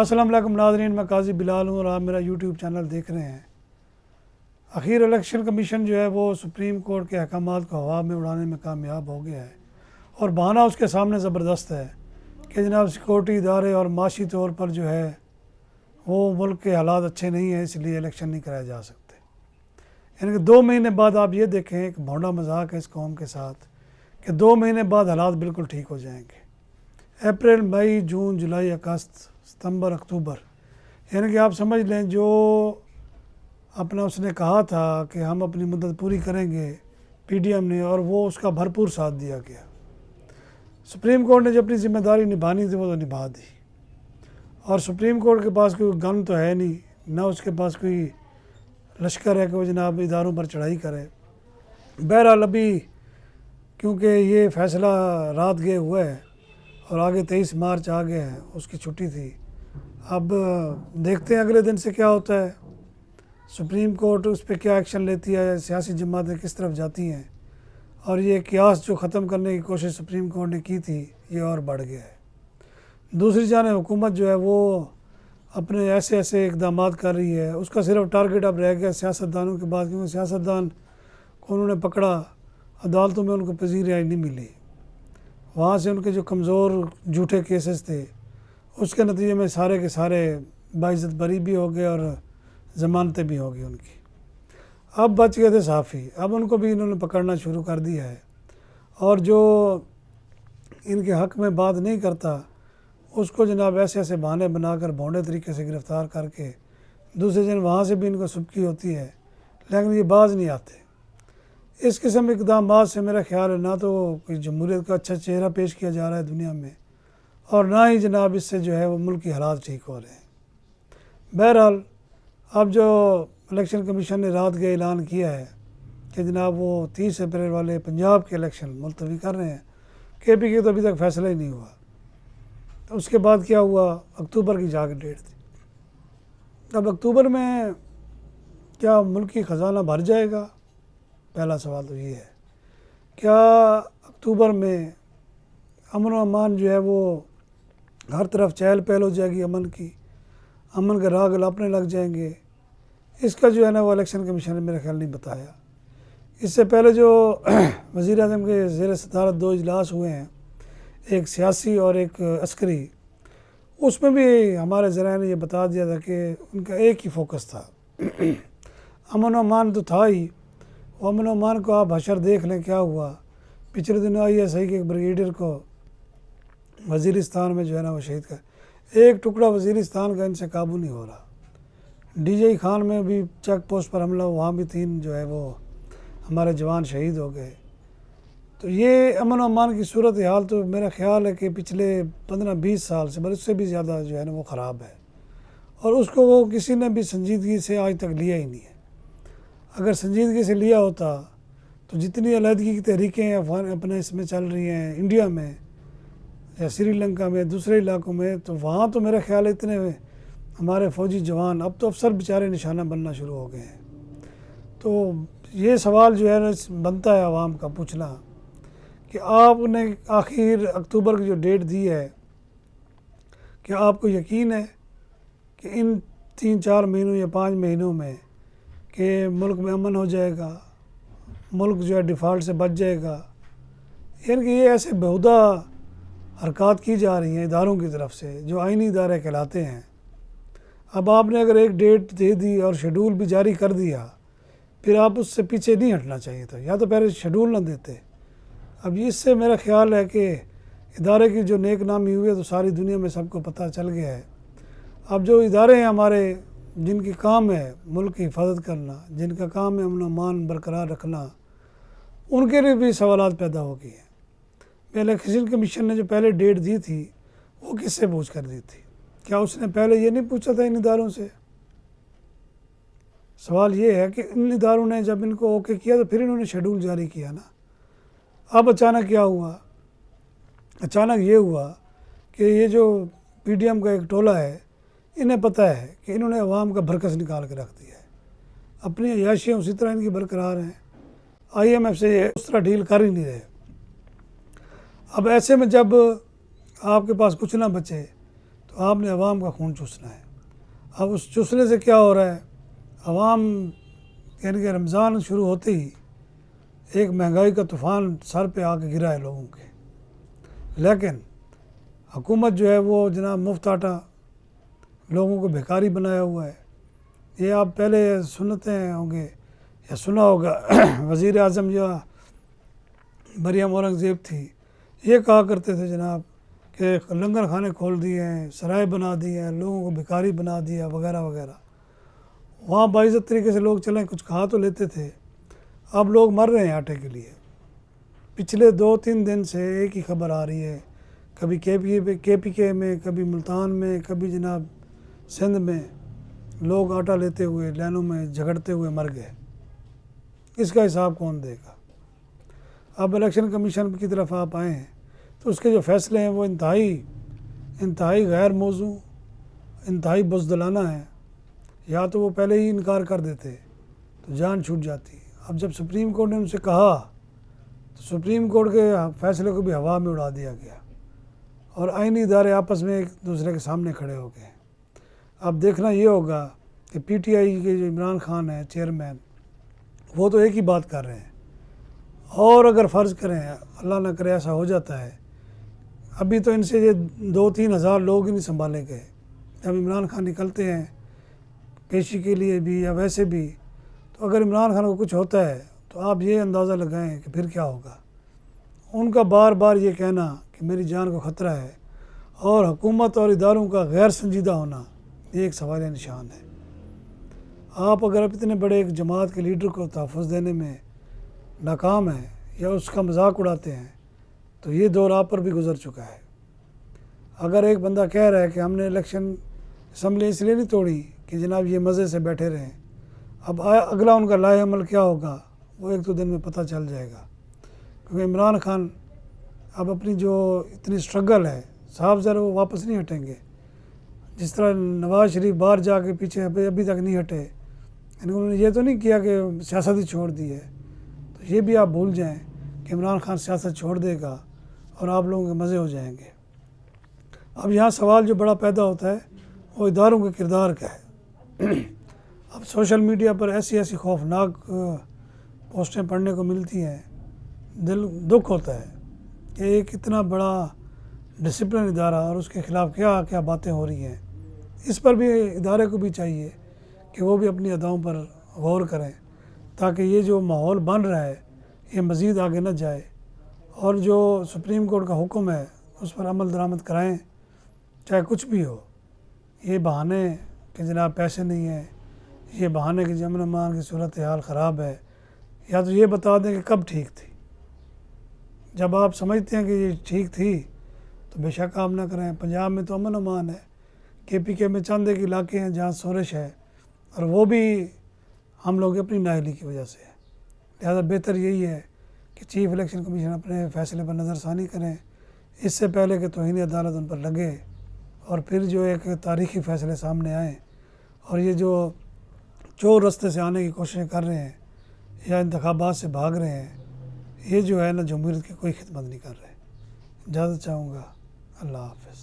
السلام علیکم ناظرین، میں قاضی بلال ہوں اور آپ میرا یوٹیوب چینل دیکھ رہے ہیں۔ اخیر الیکشن کمیشن جو ہے وہ سپریم کورٹ کے احکامات کو ہوا میں اڑانے میں کامیاب ہو گیا ہے، اور بہانہ اس کے سامنے زبردست ہے کہ جناب سیکورٹی ادارے اور معاشی طور پر جو ہے وہ ملک کے حالات اچھے نہیں ہیں، اس لیے الیکشن نہیں کرائے جا سکتے۔ یعنی کہ 2 مہینے بعد آپ یہ دیکھیں، ایک بھونڈا مذاق ہے اس قوم کے ساتھ کہ 2 مہینے بعد حالات بالکل ٹھیک ہو جائیں گے۔ اپریل، مئی، جون، جولائی، اگست، ستمبر، اکتوبر، یعنی کہ آپ سمجھ لیں جو اپنا اس نے کہا تھا کہ ہم اپنی مدت پوری کریں گے پی ڈی ایم نے، اور وہ اس کا بھرپور ساتھ دیا گیا۔ سپریم کورٹ نے جو اپنی ذمہ داری نبھانی تھی وہ تو نبھا دی، اور سپریم کورٹ کے پاس کوئی گن تو ہے نہیں، نہ اس کے پاس کوئی لشکر ہے کہ وہ جناب اداروں پر چڑھائی کرے۔ بہرحال ابھی کیونکہ یہ فیصلہ رات گئے ہوا ہے اور آگے 23 مارچ آ گیا ہے، اس کی چھٹی تھی، اب دیکھتے ہیں اگلے دن سے کیا ہوتا ہے، سپریم کورٹ اس پہ کیا ایکشن لیتی ہے، سیاسی جماعتیں کس طرف جاتی ہیں، اور یہ قیاس جو ختم کرنے کی کوشش سپریم کورٹ نے کی تھی یہ اور بڑھ گیا ہے۔ دوسری جانب حکومت جو ہے وہ اپنے ایسے اقدامات کر رہی ہے، اس کا صرف ٹارگٹ اب رہ گیا سیاستدانوں کے بعد، کیونکہ سیاستدان کو انہوں نے پکڑا، عدالتوں میں ان کو پذیر رہائی نہیں ملی، وہاں سے ان کے جو کمزور جھوٹے کیسز تھے اس کے نتیجے میں سارے کے سارے باعزت بری بھی ہو گئے اور ضمانتیں بھی ہو گئی ان کی۔ اب بچ گئے تھے صحافی، اب ان کو بھی انہوں نے پکڑنا شروع کر دیا ہے، اور جو ان کے حق میں بات نہیں کرتا اس کو جناب ایسے بہانے بنا کر بھونڈے طریقے سے گرفتار کر کے دوسرے دن وہاں سے بھی ان کو سبکی ہوتی ہے، لیکن یہ باز نہیں آتے۔ اس قسم کے اقدامات سے میرا خیال ہے نہ تو کوئی جمہوریت کا اچھا چہرہ پیش کیا جا رہا ہے دنیا میں، اور نہ ہی جناب اس سے جو ہے وہ ملک کی حالات ٹھیک ہو رہے ہیں۔ بہرحال اب جو الیکشن کمیشن نے رات کے اعلان کیا ہے کہ جناب وہ 30 اپریل والے پنجاب کے الیکشن ملتوی کر رہے ہیں، کے پی کے تو ابھی تک فیصلہ ہی نہیں ہوا۔ تو اس کے بعد کیا ہوا، اکتوبر کی جا کے ڈیٹ تھی۔ اب اکتوبر میں کیا ملکی خزانہ بھر جائے گا؟ پہلا سوال تو یہ ہے، کیا اکتوبر میں امن و امان جو ہے وہ ہر طرف چہل پہل ہو جائے گی، امن کے راگ الاپنے لگ جائیں گے؟ اس کا جو ہے نا وہ الیکشن کمیشن نے میرا خیال نہیں بتایا۔ اس سے پہلے جو وزیر اعظم کے زیر صدارت 2 اجلاس ہوئے ہیں، ایک سیاسی اور ایک عسکری، اس میں بھی ہمارے ذرائع نے یہ بتا دیا تھا کہ ان کا ایک ہی فوکس تھا، امن و امان تو تھا ہی، وہ امن و امان کو آپ حشر دیکھ لیں کیا ہوا۔ پچھلے دنوں آئی ایس آئی کے ایک بریگیڈیئر کو وزیرستان میں جو ہے نا وہ شہید کر، ایک ٹکڑا وزیرستان کا ان سے قابو نہیں ہو رہا۔ ڈی جے خان میں بھی چیک پوسٹ پر حملہ، وہاں بھی 3 جو ہے وہ ہمارے جوان شہید ہو گئے۔ تو یہ امن و امان کی صورتحال تو میرا خیال ہے کہ پچھلے 15-20 سال سے بلکہ اس سے بھی زیادہ جو ہے نا وہ خراب ہے، اور اس کو وہ کسی نے بھی سنجیدگی سے آج تک لیا ہی نہیں ہے۔ اگر سنجیدگی سے لیا ہوتا تو جتنی علیحدگی کی تحریکیں اپنے اس میں چل رہی ہیں انڈیا میں یا سری لنکا میں دوسرے علاقوں میں، تو وہاں تو میرا خیال ہے اتنے ہمارے فوجی جوان اب تو افسر بیچارے نشانہ بننا شروع ہو گئے ہیں۔ تو یہ سوال جو ہے نا بنتا ہے عوام کا پوچھنا کہ آپ نے آخر اکتوبر کی جو ڈیٹ دی ہے، کیا آپ کو یقین ہے کہ ان 3-4 مہینوں یا 5 مہینوں میں کہ ملک میں امن ہو جائے گا، ملک جو ہے ڈیفالٹ سے بچ جائے گا؟ یعنی کہ یہ ایسے بیہودہ حرکات کی جا رہی ہیں اداروں کی طرف سے جو آئینی ادارے کہلاتے ہیں۔ اب آپ نے اگر ایک ڈیٹ دے دی اور شیڈول بھی جاری کر دیا، پھر آپ اس سے پیچھے نہیں ہٹنا چاہیے تھا، یا تو پہلے شیڈول نہ دیتے۔ اب اس سے میرا خیال ہے کہ ادارے کی جو نیک نامی ہوئی ہے تو ساری دنیا میں سب کو پتہ چل گیا ہے۔ اب جو ادارے ہیں ہمارے جن کی کام ہے ملک کی حفاظت کرنا، جن کا کام ہے امن و امان برقرار رکھنا، ان کے لیے بھی سوالات پیدا ہو گئے ہیں۔ الیکشن کمیشن نے جو پہلے ڈیٹ دی تھی وہ کس سے پوچھ کر دی تھی؟ کیا اس نے پہلے یہ نہیں پوچھا تھا ان اداروں سے؟ سوال یہ ہے کہ ان اداروں نے جب ان کو اوکے کیا تو پھر انہوں نے شیڈول جاری کیا نا۔ اب اچانک کیا ہوا؟ اچانک یہ ہوا کہ یہ جو پی ڈی ایم کا ایک ٹولہ ہے، انہیں پتہ ہے کہ انہوں نے عوام کا بھرکس نکال کے رکھ دیا ہے، اپنی عیاشیاں اسی طرح ان کی برقرار ہیں، آئی ایم ایف سے یہ اس طرح ڈیل کر ہی نہیں رہے۔ اب ایسے میں جب آپ کے پاس کچھ نہ بچے تو آپ نے عوام کا خون چوسنا ہے۔ اب اس چوسنے سے کیا ہو رہا ہے، عوام یعنی کہ رمضان شروع ہوتے ہی ایک مہنگائی کا طوفان سر پہ آ کے گرا ہے لوگوں کے، لیکن حکومت جو ہے وہ جناب مفت آٹا لوگوں کو بھکاری بنایا ہوا ہے۔ یہ آپ پہلے سنتے ہوں گے یا سنا ہوگا وزیر اعظم یا مریم اورنگزیب تھی، یہ کہا کرتے تھے جناب کہ لنگر خانے کھول دیے ہیں، سرائے بنا دیے ہیں، لوگوں کو بھکاری بنا دیا وغیرہ وغیرہ۔ وہاں باعزت طریقے سے لوگ چلیں کچھ کھا تو لیتے تھے، اب لوگ مر رہے ہیں آٹے کے لیے۔ پچھلے 2-3 دن سے ایک ہی خبر آ رہی ہے، کبھی کے پی کے میں، کبھی ملتان میں، کبھی جناب سندھ میں لوگ آٹا لیتے ہوئے لائنوں میں جھگڑتے ہوئے مر گئے۔ اس کا حساب کون دے گا؟ اب الیکشن کمیشن کی طرف آپ آئے ہیں تو اس کے جو فیصلے ہیں وہ انتہائی غیر موزوں، انتہائی بزدلانہ ہیں۔ یا تو وہ پہلے ہی انکار کر دیتے تو جان چھوٹ جاتی۔ اب جب سپریم کورٹ نے ان سے کہا تو سپریم کورٹ کے فیصلے کو بھی ہوا میں اڑا دیا گیا اور آئینی ادارے آپس میں ایک دوسرے کے سامنے کھڑے ہو گئے۔ اب دیکھنا یہ ہوگا کہ پی ٹی آئی کے جو عمران خان ہیں چیئرمین، وہ تو ایک ہی بات کر رہے ہیں، اور اگر فرض کریں اللہ نہ کرے ایسا ہو جاتا ہے، ابھی تو ان سے یہ 2-3 ہزار لوگ ہی نہیں سنبھالے گئے، جب عمران خان نکلتے ہیں پیشی کے لیے بھی یا ویسے بھی، تو اگر عمران خان کو کچھ ہوتا ہے تو آپ یہ اندازہ لگائیں کہ پھر کیا ہوگا۔ ان کا بار بار یہ کہنا کہ میری جان کو خطرہ ہے اور حکومت اور اداروں کا غیر سنجیدہ ہونا، یہ ایک سوالیہ نشان ہے۔ آپ اگر اتنے بڑے ایک جماعت کے لیڈر کو تحفظ دینے میں ناکام ہیں یا اس کا مذاق اڑاتے ہیں تو یہ دور آپ پر بھی گزر چکا ہے۔ اگر ایک بندہ کہہ رہا ہے کہ ہم نے الیکشن اسمبلی اس لیے نہیں توڑی کہ جناب یہ مزے سے بیٹھے رہیں، اب اگلا ان کا لائحہ عمل کیا ہوگا وہ 1-2 دن میں پتہ چل جائے گا، کیونکہ عمران خان اب اپنی جو اتنی سٹرگل ہے صاحب ذرا وہ واپس نہیں ہٹیں گے۔ جس طرح نواز شریف باہر جا کے پیچھے ابھی تک نہیں ہٹے، یعنی انہوں نے یہ تو نہیں کیا کہ سیاست ہی چھوڑ دی ہے، تو یہ بھی آپ بھول جائیں کہ عمران خان سیاست چھوڑ دے گا اور آپ لوگوں کے مزے ہو جائیں گے۔ اب یہاں سوال جو بڑا پیدا ہوتا ہے وہ اداروں کے کردار کا ہے۔ اب سوشل میڈیا پر ایسی خوفناک پوسٹیں پڑھنے کو ملتی ہیں، دکھ ہوتا ہے کہ ایک اتنا بڑا ڈسپلن ادارہ اور اس کے خلاف کیا کیا باتیں ہو رہی ہیں۔ اس پر بھی ادارے کو بھی چاہیے کہ وہ بھی اپنی اداؤں پر غور کریں تاکہ یہ جو ماحول بن رہا ہے یہ مزید آگے نہ جائے، اور جو سپریم کورٹ کا حکم ہے اس پر عمل درآمد کرائیں، چاہے کچھ بھی ہو۔ یہ بہانے کہ جناب پیسے نہیں ہیں، یہ بہانے کہ امن امان کی صورتحال خراب ہے، یا تو یہ بتا دیں کہ کب ٹھیک تھی۔ جب آپ سمجھتے ہیں کہ یہ ٹھیک تھی تو بے شک آپ نہ کریں۔ پنجاب میں تو امن امان ہے، کے پی کے میں چند ایک علاقے ہیں جہاں شورش ہے، اور وہ بھی ہم لوگ اپنی نااہلی کی وجہ سے ہے۔ لہذا بہتر یہی ہے کہ چیف الیکشن کمیشن اپنے فیصلے پر نظر ثانی کریں اس سے پہلے کہ توہین عدالت ان پر لگے اور پھر جو ایک تاریخی فیصلے سامنے آئیں، اور یہ جو چور رستے سے آنے کی کوششیں کر رہے ہیں یا انتخابات سے بھاگ رہے ہیں، یہ جو ہے نا جمہوریت کی کوئی خدمت نہیں کر رہے۔ اجازت چاہوں گا، اللہ حافظ۔